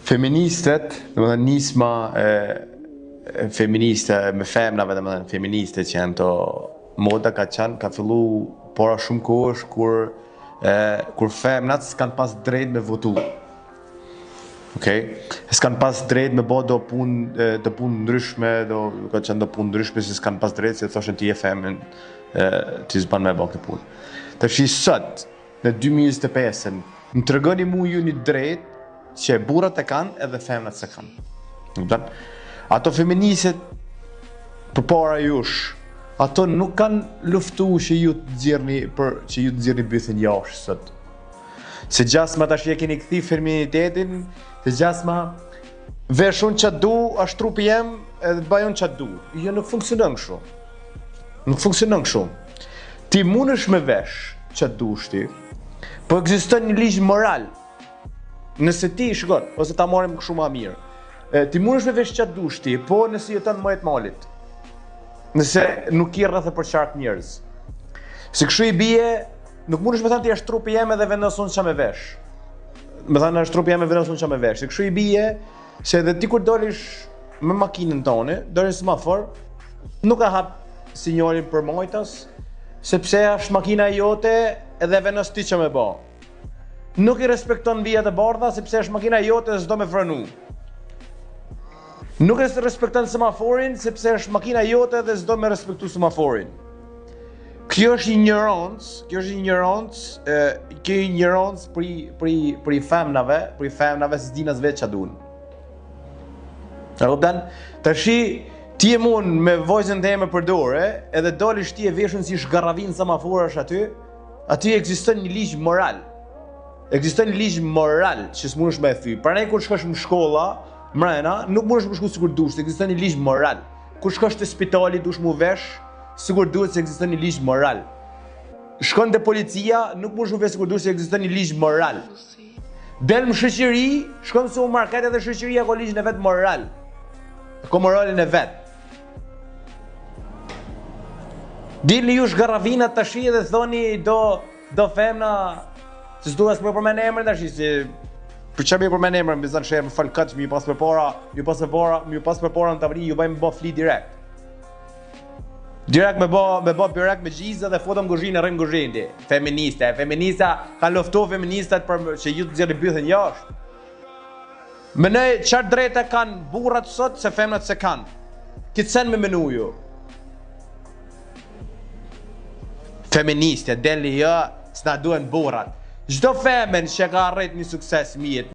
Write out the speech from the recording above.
Feministët, domethënë nisma feministe me femnave, domethënë feministe që janë to moda ka fillu para shumë kohësh kur femnat s'kan pas drejt me votu. Okej? S'kan pas drejt me bë do punë ndryshme, ka qenë do punë ndryshme si s'kan pas drejt se thoshën ti je femën, ti s'ban me bë këtë punë. Tash sot në 2025 më tregoni mu ju një drejt që burrat e kanë edhe femnat se kanë. Ato feministët përpara jush, ato nuk kanë luftu që ju të nxjerrni bythin jashtë sot. Se gjasma tash e keni kthi feminitetin, se gjasma veshun që du, është trupi jem edhe bajon që du. Jo, nuk funksionon kështu. Nuk funksionon kështu. Ti mundesh me vesh që dush ti, po ekziston një ligj moral. Nëse ti shkon, ose ta marrim shumë më mirë. Ti mundesh me vesh që dush ti, po nëse jeton më të malit. Nëse nuk i rreth për qark njerëz. Se kështu i bie, nuk mundesh me thënë ti është trupi jem edhe vendosun ç'a me vesh. Me thënë është trupi jem e vendosun ç'a me vesh. Se kështu i bie, se edhe ti kur dolish me makinën tonë, dolish semafor, nuk e hap sinjalin për mojtas, sepse është makina jote edhe vendos ti ç'a me bë. Nuk i respekton vijat e bardha sepse është makina jote dhe s'do me frenu. Nuk e respekton semaforin sepse është makina jote dhe s'do me respektu semaforin. Kjo është ignorancë për i femnave s'din as vetë ç'a duan. E kupton? Tashi ti e mund me vojzën time për dorë, edhe dolish ti e veshun si zgarravin semaforash aty ekziston një ligj moral. Ekziston një ligj moral që s'mundesh me e thy. Prandaj kur shkosh në shkolla, mrena, nuk mundesh me shku sikur dush, ekziston një ligj moral. Kur shkosh te spitali dush mu vesh, sikur duhet se ekziston një ligj moral. Shkon te policia, nuk mundesh mu vesh sikur dush se ekziston një ligj moral. Del në shoqëri, shkon në supermarket edhe shoqëria ka ligjin e vet moral. Ka moralin e vet. Dilni ju zgarravinat tashi dhe thoni do femna. Se s'duhet më përmend emrin tash, se për çfarë më përmend emrin, më zan sheh, më fal kaç, më pas përpara në tavri ju bëjmë bë fli direkt. Direkt me bë byrek me gjizë dhe foto nguzhinë rrim nguzhindi. Feminista kanë luftuar feministat për që ju të nxjerrni bythën jashtë. Mënoj çfarë drejtë kanë burrat sot se femnat se kanë. Këtë sen me menu ju. Feministë, deli jo, s'na duhen burrat. Çdo femën që ka arrit një sukses mirë